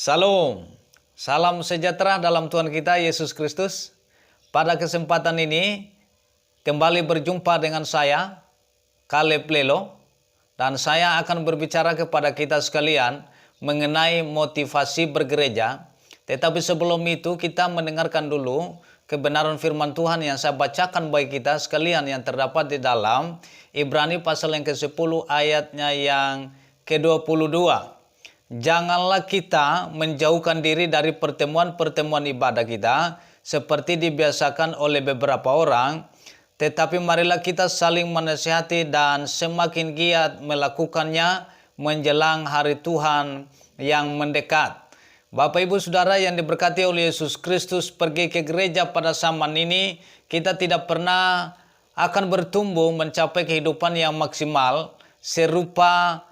Salam, salam sejahtera dalam Tuhan kita Yesus Kristus. Pada kesempatan ini kembali berjumpa dengan saya, Caleb Lelo, dan saya akan berbicara kepada kita sekalian mengenai motivasi bergereja. Tetapi sebelum itu kita mendengarkan dulu kebenaran firman Tuhan yang saya bacakan bagi kita sekalian yang terdapat di dalam Ibrani pasal yang ke-10 ayatnya yang ke-22. Janganlah kita menjauhkan diri dari pertemuan-pertemuan ibadah kita seperti dibiasakan oleh beberapa orang, tetapi marilah kita saling menasihati dan semakin giat melakukannya menjelang hari Tuhan yang mendekat. Bapak Ibu Saudara yang diberkati oleh Yesus Kristus, pergi ke gereja pada zaman ini kita tidak pernah akan bertumbuh mencapai kehidupan yang maksimal serupa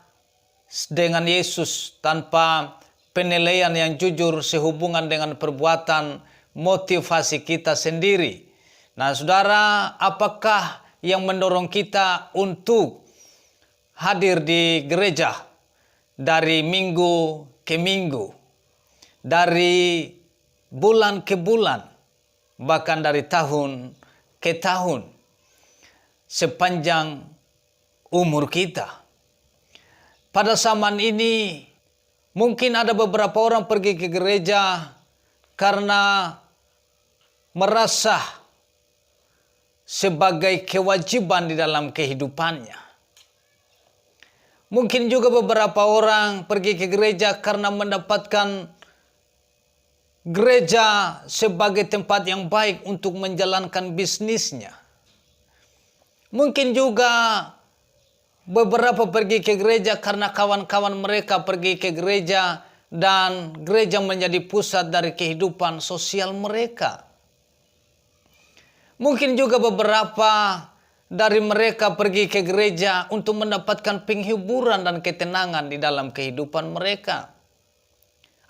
dengan Yesus tanpa penilaian yang jujur sehubungan dengan perbuatan motivasi kita sendiri. Nah, saudara, apakah yang mendorong kita untuk hadir di gereja dari minggu ke minggu, dari bulan ke bulan, bahkan dari tahun ke tahun, sepanjang umur kita? Pada zaman ini, mungkin ada beberapa orang pergi ke gereja karena merasa sebagai kewajiban di dalam kehidupannya. Mungkin juga beberapa orang pergi ke gereja karena mendapatkan gereja sebagai tempat yang baik untuk menjalankan bisnisnya. Mungkin juga beberapa pergi ke gereja karena kawan-kawan mereka pergi ke gereja dan gereja menjadi pusat dari kehidupan sosial mereka. Mungkin juga beberapa dari mereka pergi ke gereja untuk mendapatkan penghiburan dan ketenangan di dalam kehidupan mereka.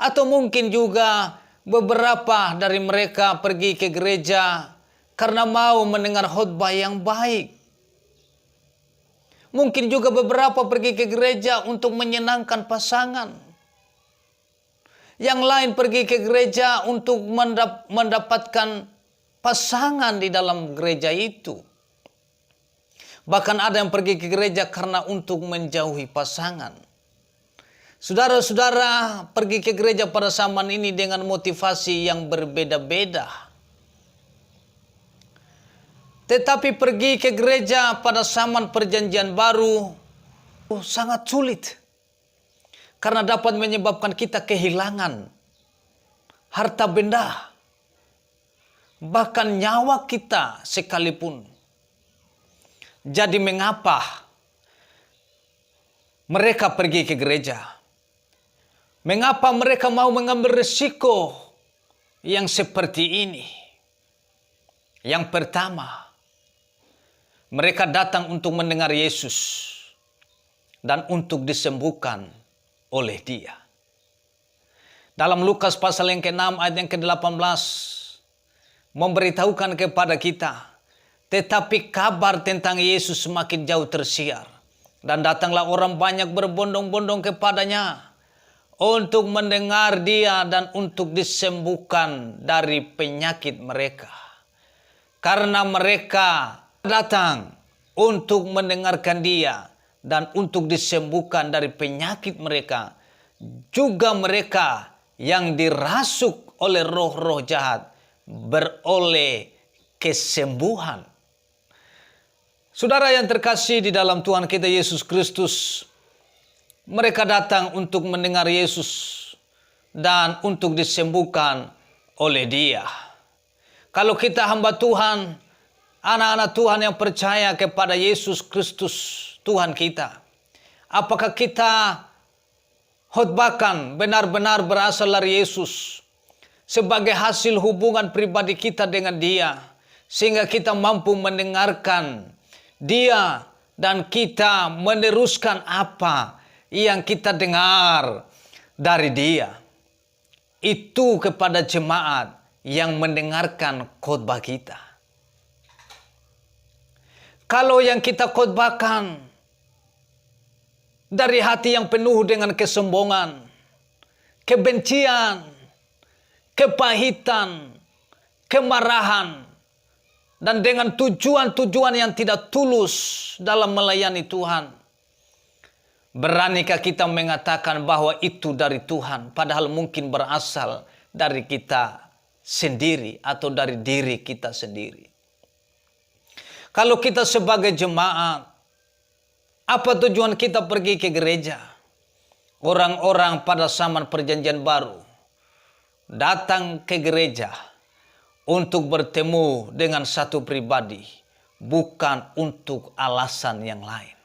Atau mungkin juga beberapa dari mereka pergi ke gereja karena mau mendengar khotbah yang baik. Mungkin juga beberapa pergi ke gereja untuk menyenangkan pasangan. Yang lain pergi ke gereja untuk mendapatkan pasangan di dalam gereja itu. Bahkan ada yang pergi ke gereja karena untuk menjauhi pasangan. Saudara-saudara pergi ke gereja pada zaman ini dengan motivasi yang berbeda-beda. Tetapi pergi ke gereja pada zaman perjanjian baru sangat sulit. Karena dapat menyebabkan kita kehilangan harta benda. Bahkan nyawa kita sekalipun. Jadi mengapa mereka pergi ke gereja? Mengapa mereka mau mengambil risiko yang seperti ini? Yang pertama, mereka datang untuk mendengar Yesus dan untuk disembuhkan oleh Dia. Dalam Lukas pasal yang ke-6 ayat yang ke-18 memberitahukan kepada kita, tetapi kabar tentang Yesus semakin jauh tersiar dan datanglah orang banyak berbondong-bondong kepadanya untuk mendengar Dia dan untuk disembuhkan dari penyakit mereka. Karena mereka datang untuk mendengarkan Dia dan untuk disembuhkan dari penyakit mereka. Juga mereka yang dirasuk oleh roh-roh jahat beroleh kesembuhan. Saudara yang terkasih di dalam Tuhan kita Yesus Kristus, mereka datang untuk mendengar Yesus dan untuk disembuhkan oleh Dia. Kalau kita hamba Tuhan, anak-anak Tuhan yang percaya kepada Yesus Kristus Tuhan kita, apakah kita khotbahkan benar-benar berasal dari Yesus sebagai hasil hubungan pribadi kita dengan Dia, sehingga kita mampu mendengarkan Dia dan kita meneruskan apa yang kita dengar dari Dia. Itu kepada jemaat yang mendengarkan khotbah kita. Kalau yang kita khotbahkan dari hati yang penuh dengan kesombongan, kebencian, kepahitan, kemarahan, dan dengan tujuan-tujuan yang tidak tulus dalam melayani Tuhan. Beranikah kita mengatakan bahwa itu dari Tuhan, padahal mungkin berasal dari kita sendiri atau dari diri kita sendiri. Kalau kita sebagai jemaat, apa tujuan kita pergi ke gereja? Orang-orang pada zaman perjanjian baru datang ke gereja untuk bertemu dengan satu pribadi, bukan untuk alasan yang lain.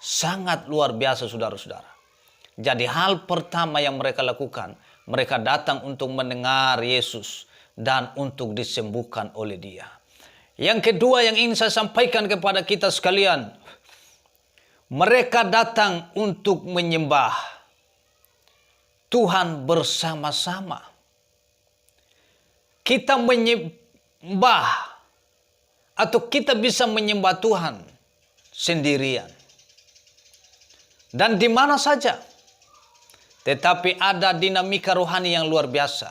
Sangat luar biasa saudara-saudara. Jadi hal pertama yang mereka lakukan, mereka datang untuk mendengar Yesus dan untuk disembuhkan oleh Dia. Yang kedua yang ingin saya sampaikan kepada kita sekalian, mereka datang untuk menyembah Tuhan bersama-sama. Kita menyembah atau kita bisa menyembah Tuhan sendirian. Dan di mana saja. Tetapi ada dinamika rohani yang luar biasa.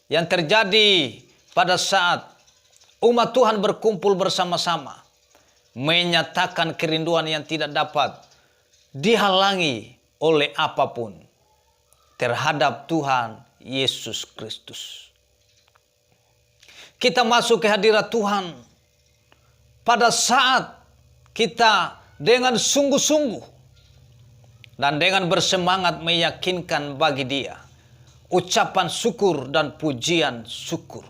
Yang terjadi pada saat umat Tuhan berkumpul bersama-sama. Menyatakan kerinduan yang tidak dapat dihalangi oleh apapun terhadap Tuhan Yesus Kristus. Kita masuk ke hadirat Tuhan pada saat kita dengan sungguh-sungguh dan dengan bersemangat meyakinkan bagi Dia ucapan syukur dan pujian syukur.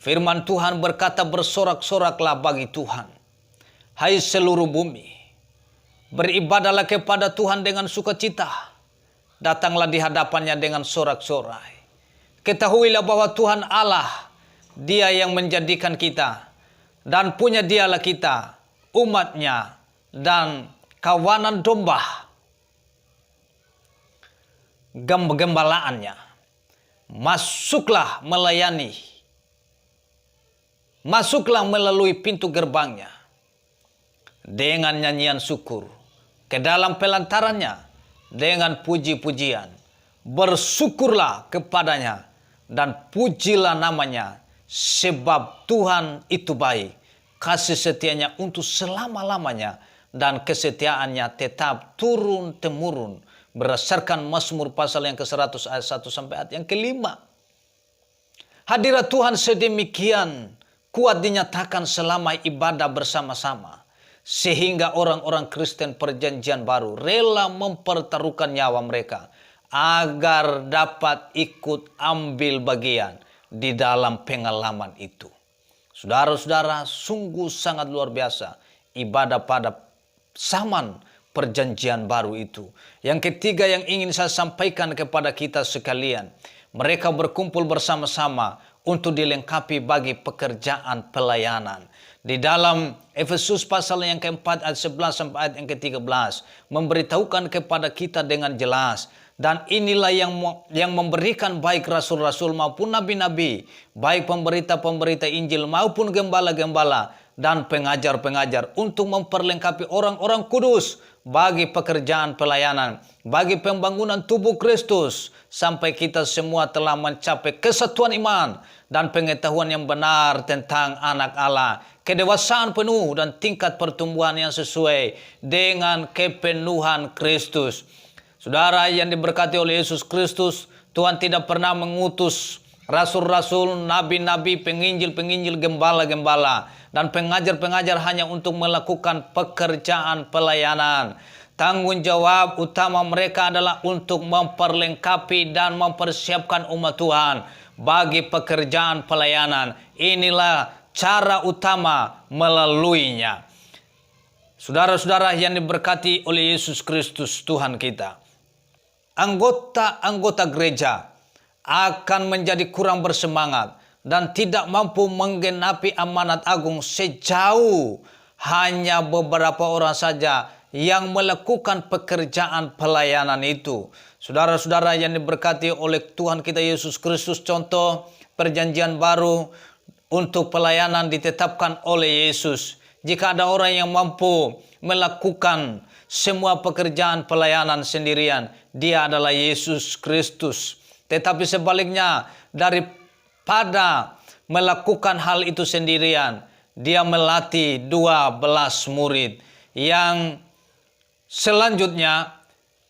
Firman Tuhan berkata, bersorak-soraklah bagi Tuhan, hai seluruh bumi, beribadahlah kepada Tuhan dengan sukacita, datanglah di hadapannya dengan sorak-sorai. Ketahuilah bahwa Tuhan Allah, Dia yang menjadikan kita, dan punya Dialah kita, umatnya, dan kawanan domba, gembalaannya. Masuklah melayani, masuklah melalui pintu gerbangnya dengan nyanyian syukur, ke dalam pelantarannya dengan puji-pujian. Bersyukurlah kepadanya dan pujilah namanya, sebab Tuhan itu baik, kasih setianya untuk selama-lamanya, dan kesetiaannya tetap turun-temurun. Berdasarkan Mazmur pasal yang ke-100 ayat 1 sampai ayat yang ke-5. Hadirat Tuhan sedemikian kuat dinyatakan selama ibadah bersama-sama, sehingga orang-orang Kristen perjanjian baru rela mempertaruhkan nyawa mereka agar dapat ikut ambil bagian di dalam pengalaman itu. Saudara-saudara, sungguh sangat luar biasa ibadah pada zaman perjanjian baru itu. Yang ketiga yang ingin saya sampaikan kepada kita sekalian, mereka berkumpul bersama-sama untuk dilengkapi bagi pekerjaan pelayanan. Di dalam Efesus pasal yang keempat ayat 11 sampai ayat yang ke-13 memberitahukan kepada kita dengan jelas, dan inilah yang memberikan baik rasul-rasul maupun nabi-nabi, baik pemberita-pemberita Injil maupun gembala-gembala dan pengajar-pengajar, untuk memperlengkapi orang-orang kudus bagi pekerjaan pelayanan, bagi pembangunan tubuh Kristus, sampai kita semua telah mencapai kesatuan iman dan pengetahuan yang benar tentang anak Allah, kedewasaan penuh dan tingkat pertumbuhan yang sesuai dengan kepenuhan Kristus. Saudara yang diberkati oleh Yesus Kristus, Tuhan tidak pernah mengutus rasul-rasul, nabi-nabi, penginjil-penginjil, gembala-gembala, dan pengajar-pengajar hanya untuk melakukan pekerjaan pelayanan. Tanggung jawab utama mereka adalah untuk memperlengkapi dan mempersiapkan umat Tuhan bagi pekerjaan pelayanan. Inilah cara utama melaluinya. Saudara-saudara yang diberkati oleh Yesus Kristus Tuhan kita, anggota-anggota gereja akan menjadi kurang bersemangat dan tidak mampu menggenapi amanat agung sejauh hanya beberapa orang saja yang melakukan pekerjaan pelayanan itu. Saudara-saudara yang diberkati oleh Tuhan kita Yesus Kristus, contoh perjanjian baru untuk pelayanan ditetapkan oleh Yesus, jika ada orang yang mampu melakukan semua pekerjaan pelayanan sendirian, dia adalah Yesus Kristus. Tetapi sebaliknya, daripada melakukan hal itu sendirian, dia melatih 12 murid yang selanjutnya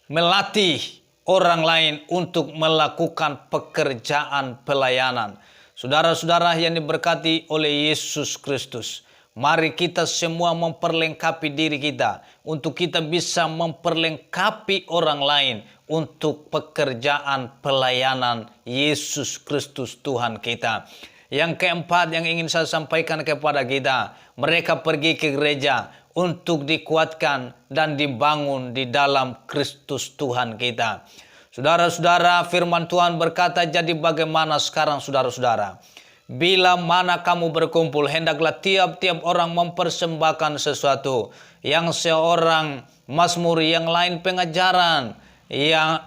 melatih orang lain untuk melakukan pekerjaan pelayanan. Saudara-saudara yang diberkati oleh Yesus Kristus, mari kita semua memperlengkapi diri kita untuk kita bisa memperlengkapi orang lain untuk pekerjaan pelayanan Yesus Kristus Tuhan kita. Yang keempat yang ingin saya sampaikan kepada kita, mereka pergi ke gereja untuk dikuatkan dan dibangun di dalam Kristus Tuhan kita. Saudara-saudara, firman Tuhan berkata, jadi bagaimana sekarang saudara-saudara? Bila mana kamu berkumpul, hendaklah tiap-tiap orang mempersembahkan sesuatu. Yang seorang mazmur, yang lain pengajaran,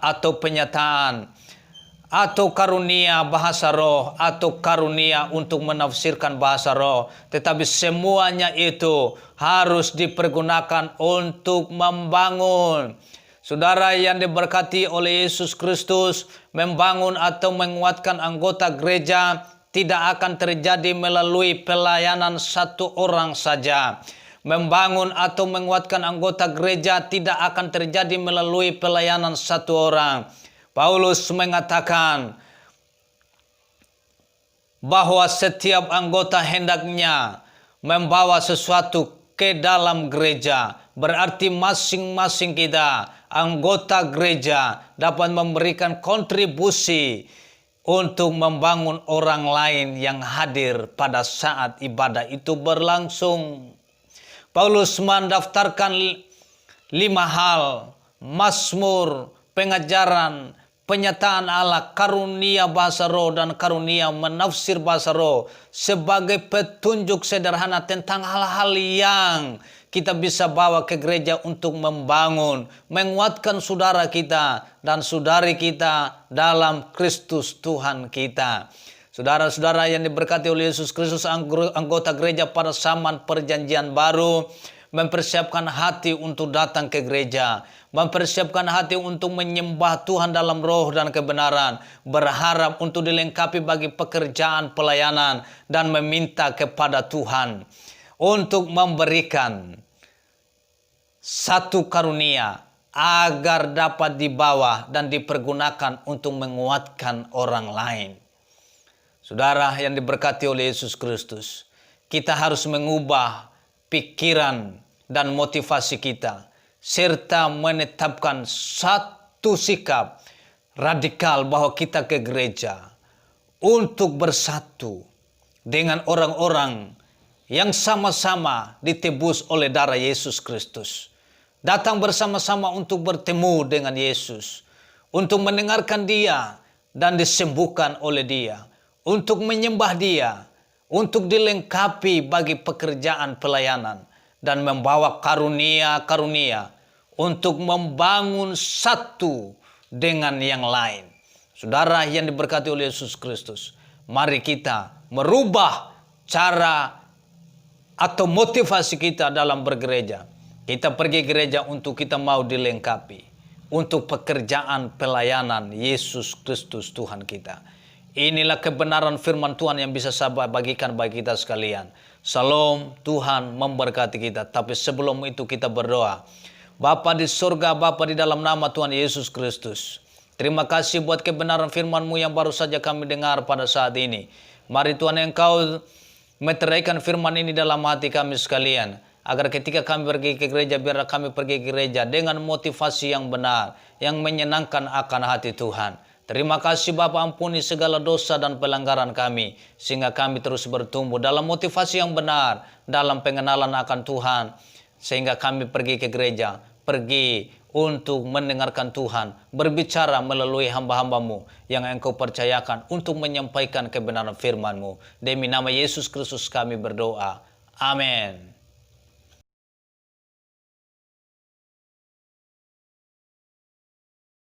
atau penyataan, atau karunia bahasa roh, atau karunia untuk menafsirkan bahasa roh. Tetapi semuanya itu harus dipergunakan untuk membangun. Saudara yang diberkati oleh Yesus Kristus, membangun atau menguatkan anggota gereja tidak akan terjadi melalui pelayanan satu orang saja. Membangun atau menguatkan anggota gereja tidak akan terjadi melalui pelayanan satu orang. Paulus mengatakan bahwa setiap anggota hendaknya membawa sesuatu ke dalam gereja. Berarti masing-masing kita, anggota gereja, dapat memberikan kontribusi untuk membangun orang lain yang hadir pada saat ibadah itu berlangsung. Paulus mendaftarkan 5 hal: mazmur, pengajaran, penyataan Allah, karunia bahasa roh, dan karunia menafsir bahasa roh sebagai petunjuk sederhana tentang hal-hal yang kita bisa bawa ke gereja untuk membangun, menguatkan saudara kita dan saudari kita dalam Kristus Tuhan kita. Saudara-saudara yang diberkati oleh Yesus Kristus, anggota gereja pada zaman perjanjian baru mempersiapkan hati untuk datang ke gereja, mempersiapkan hati untuk menyembah Tuhan dalam roh dan kebenaran, berharap untuk dilengkapi bagi pekerjaan pelayanan, dan meminta kepada Tuhan untuk memberikan satu karunia agar dapat dibawa dan dipergunakan untuk menguatkan orang lain. Saudara yang diberkati oleh Yesus Kristus, kita harus mengubah pikiran dan motivasi kita, serta menetapkan satu sikap radikal bahwa kita ke gereja untuk bersatu dengan orang-orang yang sama-sama ditebus oleh darah Yesus Kristus. Datang bersama-sama untuk bertemu dengan Yesus, untuk mendengarkan Dia dan disembuhkan oleh Dia, untuk menyembah Dia, untuk dilengkapi bagi pekerjaan pelayanan, dan membawa karunia-karunia untuk membangun satu dengan yang lain. Saudara yang diberkati oleh Yesus Kristus, mari kita merubah cara atau motivasi kita dalam bergereja. Kita pergi gereja untuk kita mau dilengkapi untuk pekerjaan pelayanan Yesus Kristus Tuhan kita. Inilah kebenaran firman Tuhan yang bisa saya bagikan bagi kita sekalian. Salam, Tuhan memberkati kita. Tapi sebelum itu kita berdoa. Bapa di surga, Bapa di dalam nama Tuhan Yesus Kristus, terima kasih buat kebenaran firman-Mu yang baru saja kami dengar pada saat ini. Mari Tuhan Engkau meteraikan firman ini dalam hati kami sekalian, agar ketika kami pergi ke gereja, biarlah kami pergi ke gereja dengan motivasi yang benar, yang menyenangkan akan hati Tuhan. Terima kasih Bapa, ampuni segala dosa dan pelanggaran kami, sehingga kami terus bertumbuh dalam motivasi yang benar, dalam pengenalan akan Tuhan, sehingga kami pergi ke gereja, pergi untuk mendengarkan Tuhan, berbicara melalui hamba-hamba-Mu yang Engkau percayakan untuk menyampaikan kebenaran firman-Mu. Demi nama Yesus Kristus kami berdoa. Amin.